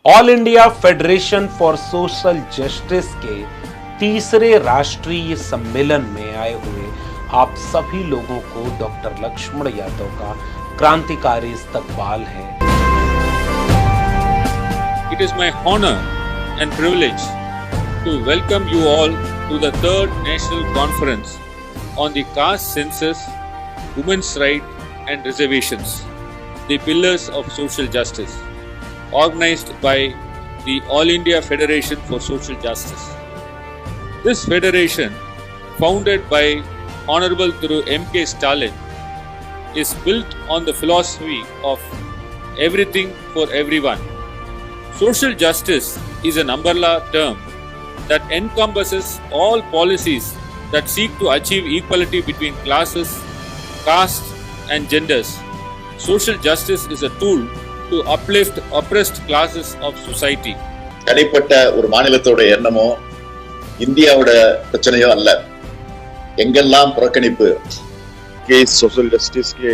All India federation for social justice के तीसरे राष्ट्रीय सम्मेलन में आए हुए आप सभी लोगों को डॉक्टर लक्ष्मण यादव का क्रांतिकारी इस्तकबाल है। It is my honor and privilege to welcome you all to the third National Conference on the Caste Census, Women's Rights and Reservations, the Pillars of Social Justice, organized by the All India Federation for Social Justice. This federation, founded by Honorable Thiru M.K. Stalin, is built on the philosophy of everything for everyone. Social justice is an umbrella term that encompasses all policies that seek to achieve equality between classes, castes, and genders. Social justice is a tool to uplift oppressed classes of society. தனிப்பட்ட ஒரு மாநிலத்தோட எண்ணமோ இந்தியாவோட பிரச்சனையோ அல்ல, எங்கெல்லாம் புறக்கணிப்பு के social justice के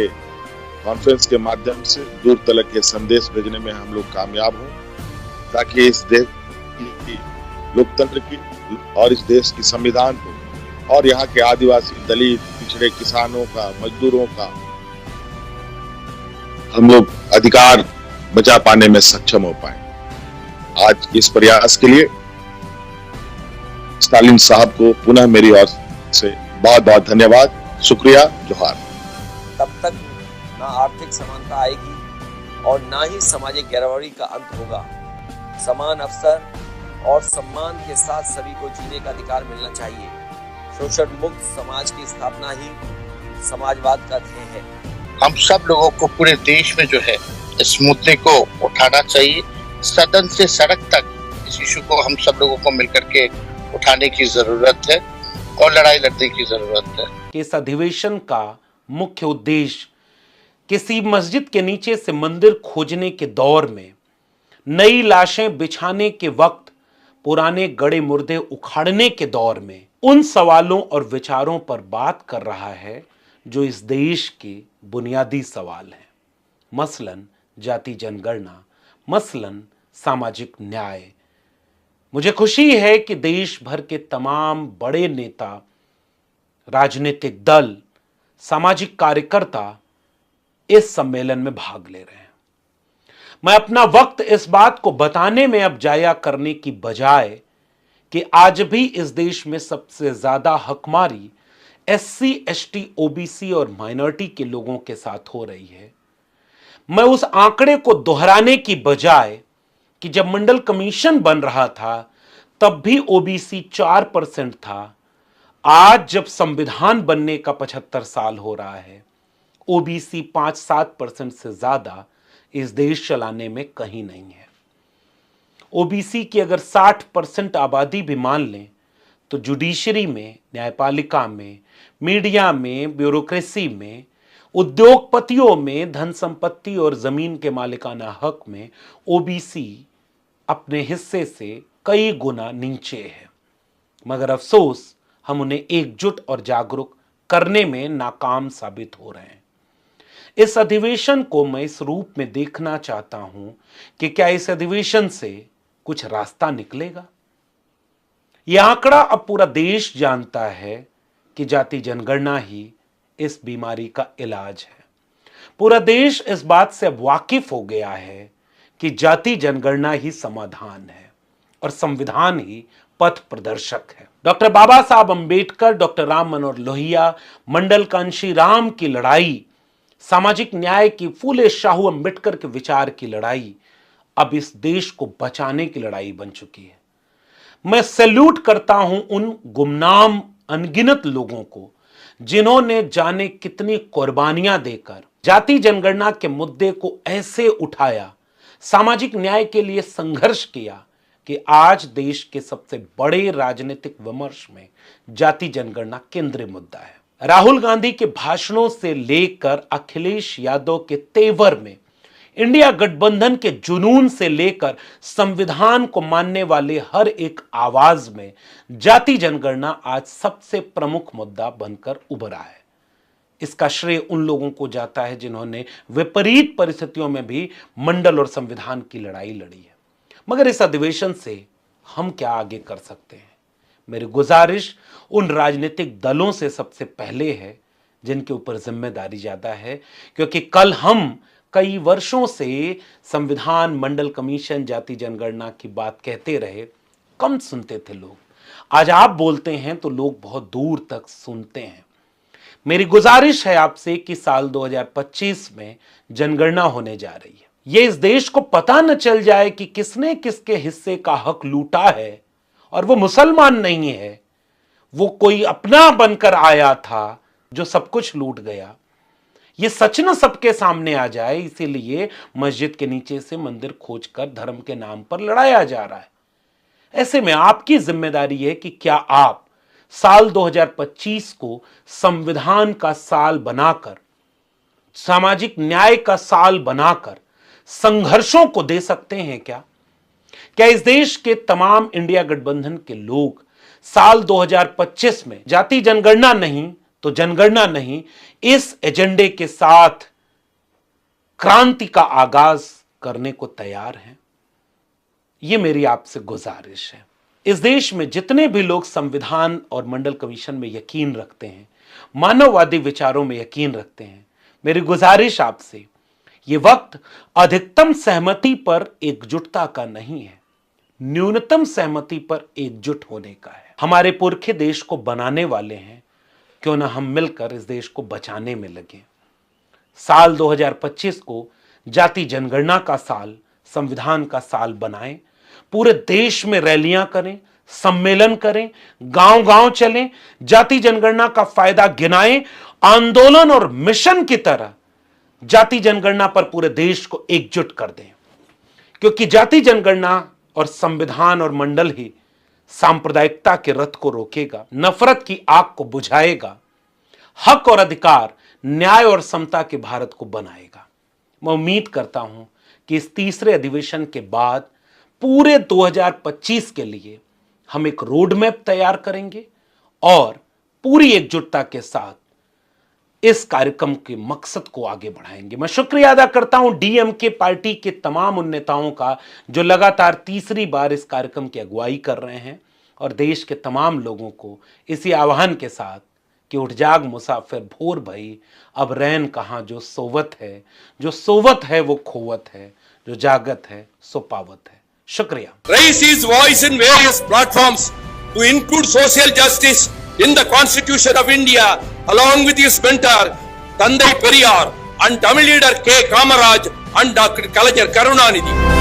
कॉन्फ्रेंस के माध्यम से दूर तलक के संदेश भेजने में हम लोग कामयाब हों, ताकि इस देश की लोकतंत्र की और इस देश की संविधान को और यहाँ के आदिवासी, दलित, पिछड़े किसानों का, मजदूरों का हम लोग अधिकार बचा पाने में सक्षम हो पाए। आज इस प्रयास के लिए स्टालिन साहब को पुनः मेरी ओर से बहुत बहुत धन्यवाद, शुक्रिया, जोहार। तब तक ना आर्थिक समानता आएगी और ना ही सामाजिक गिरवाड़ी का अंत होगा। समान अवसर और सम्मान के साथ सभी को जीने का अधिकार मिलना चाहिए। शोषण मुक्त समाज की स्थापना ही समाजवाद का ध्येय है। हम सब लोगों को पूरे देश में जो है इस मुद्दे को उठाना चाहिए। सदन से सड़क तक इस इशू को हम सब लोगों को मिलकर के उठाने की जरूरत है और लड़ाई लड़ने की जरूरत है। इस अधिवेशन का मुख्य उद्देश्य किसी मस्जिद के नीचे से मंदिर खोजने के दौर में, नई लाशें बिछाने के वक्त, पुराने गड़े मुर्दे उखाड़ने के दौर में उन सवालों और विचारों पर बात कर रहा है जो इस देश के बुनियादी सवाल हैं। मसलन जाति जनगणना, मसलन सामाजिक न्याय। मुझे खुशी है कि देश भर के तमाम बड़े नेता, राजनीतिक दल, सामाजिक कार्यकर्ता इस सम्मेलन में भाग ले रहे हैं। मैं अपना वक्त इस बात को बताने में अब जाया करने की बजाय कि आज भी इस देश में सबसे ज्यादा हकमारी एससी, एसटी, ओबीसी और माइनॉरिटी के लोगों के साथ हो रही है, मैं उस आंकड़े को दोहराने की बजाय कि जब मंडल कमीशन बन रहा था तब भी ओबीसी 4% था, आज जब संविधान बनने का 75 साल हो रहा है, ओबीसी 5-7% से ज्यादा इस देश चलाने में कहीं नहीं है। ओबीसी की अगर 60% आबादी भी मान लें तो जुडिशरी में, न्यायपालिका में, मीडिया में, ब्यूरोक्रेसी में, उद्योगपतियों में, धन संपत्ति और जमीन के मालिकाना हक में ओबीसी अपने हिस्से से कई गुना नीचे है। मगर अफसोस हम उन्हें एकजुट और जागरूक करने में नाकाम साबित हो रहे हैं। इस अधिवेशन को मैं इस रूप में देखना चाहता हूं कि क्या इस अधिवेशन से कुछ रास्ता निकलेगा। यह आंकड़ा अब पूरा देश जानता है कि जाति जनगणना ही इस बीमारी का इलाज है। पूरा देश इस बात से अब वाकिफ हो गया है कि जाति जनगणना ही समाधान है और संविधान ही पथ प्रदर्शक है। डॉक्टर बाबा साहब अंबेडकर, डॉक्टर राम मनोहर लोहिया, मंडल कांशी राम की लड़ाई, सामाजिक न्याय की फूले शाहू अंबेडकर के विचार की लड़ाई अब इस देश को बचाने की लड़ाई बन चुकी है। मैं सैल्यूट करता हूं उन गुमनाम अनगिनत लोगों को जिन्होंने जाने कितनी कुर्बानियां देकर जाति जनगणना के मुद्दे को ऐसे उठाया, सामाजिक न्याय के लिए संघर्ष किया कि आज देश के सबसे बड़े राजनीतिक विमर्श में जाति जनगणना केंद्रीय मुद्दा है। राहुल गांधी के भाषणों से लेकर अखिलेश यादव के तेवर में, इंडिया गठबंधन के जुनून से लेकर संविधान को मानने वाले हर एक आवाज में जाति जनगणना आज सबसे प्रमुख मुद्दा बनकर उभरा है। इसका श्रेय उन लोगों को जाता है जिन्होंने विपरीत परिस्थितियों में भी मंडल और संविधान की लड़ाई लड़ी है। मगर इस अधिवेशन से हम क्या आगे कर सकते हैं? मेरी गुजारिश उन राजनीतिक दलों से सबसे पहले है जिनके ऊपर जिम्मेदारी ज्यादा है, क्योंकि कल हम कई वर्षों से संविधान, मंडल कमीशन, जाति जनगणना की बात कहते रहे, कम सुनते थे लोग। आज आप बोलते हैं तो लोग बहुत दूर तक सुनते हैं। मेरी गुजारिश है आपसे कि साल 2025 में जनगणना होने जा रही है। ये इस देश को पता न चल जाए कि किसने किसके हिस्से का हक लूटा है, और वो मुसलमान नहीं है, वो कोई अपना बनकर आया था जो सब कुछ लूट गया। ये सच न सबके सामने आ जाए, इसीलिए मस्जिद के नीचे से मंदिर खोजकर धर्म के नाम पर लड़ाया जा रहा है। ऐसे में आपकी जिम्मेदारी है कि क्या आप साल 2025 को संविधान का साल बनाकर, सामाजिक न्याय का साल बनाकर संघर्षों को दे सकते हैं क्या? क्या इस देश के तमाम इंडिया गठबंधन के लोग साल 2025 में जाति जनगणना नहीं तो जनगणना नहीं, इस एजेंडे के साथ क्रांति का आगाज करने को तैयार हैं? यह मेरी आपसे गुजारिश है। इस देश में जितने भी लोग संविधान और मंडल कमीशन में यकीन रखते हैं, मानववादी विचारों में यकीन रखते हैं, मेरी गुजारिश आपसे, ये वक्त अधिकतम सहमति पर एकजुटता का नहीं है, न्यूनतम सहमति पर एकजुट होने का है। हमारे पुरखे देश को बनाने वाले हैं, क्यों ना हम मिलकर इस देश को बचाने में लगे। साल 2025 को जाति जनगणना का साल, संविधान का साल बनाएं, पूरे देश में रैलियां करें, सम्मेलन करें, गांव-गांव चलें, जाति जनगणना का फायदा गिनाएं, आंदोलन और मिशन की तरह जाति जनगणना पर पूरे देश को एकजुट कर दें, क्योंकि जाति जनगणना और संविधान और मंडल ही सांप्रदायिकता के रथ को रोकेगा, नफरत की आग को बुझाएगा, हक और अधिकार, न्याय और समता के भारत को बनाएगा। मैं उम्मीद करता हूं कि इस तीसरे अधिवेशन के बाद पूरे 2025 के लिए हम एक रोड मैप तैयार करेंगे और पूरी एकजुटता के साथ इस कार्यक्रम के मकसद को आगे बढ़ाएंगे। मैं शुक्रिया अदा करता हूं डीएमके पार्टी के तमाम उन नेताओं का जो लगातार तीसरी बार इस कार्यक्रम की अगुवाई कर रहे हैं, और देश के तमाम लोगों को इसी आह्वान के साथ कि उठ जाग मुसाफिर भोर भई, अब रैन कहां जो सोवत है, जो सोवत है वो खोवत है, जो जागत है सो पावत है। शुक्रिया। Raise his voice in various platforms to include social justice in the Constitution of India, along with his mentor Tandai Periyar and Tamil leader K. Kamaraj and Dr. Kalajar Karunanidhi.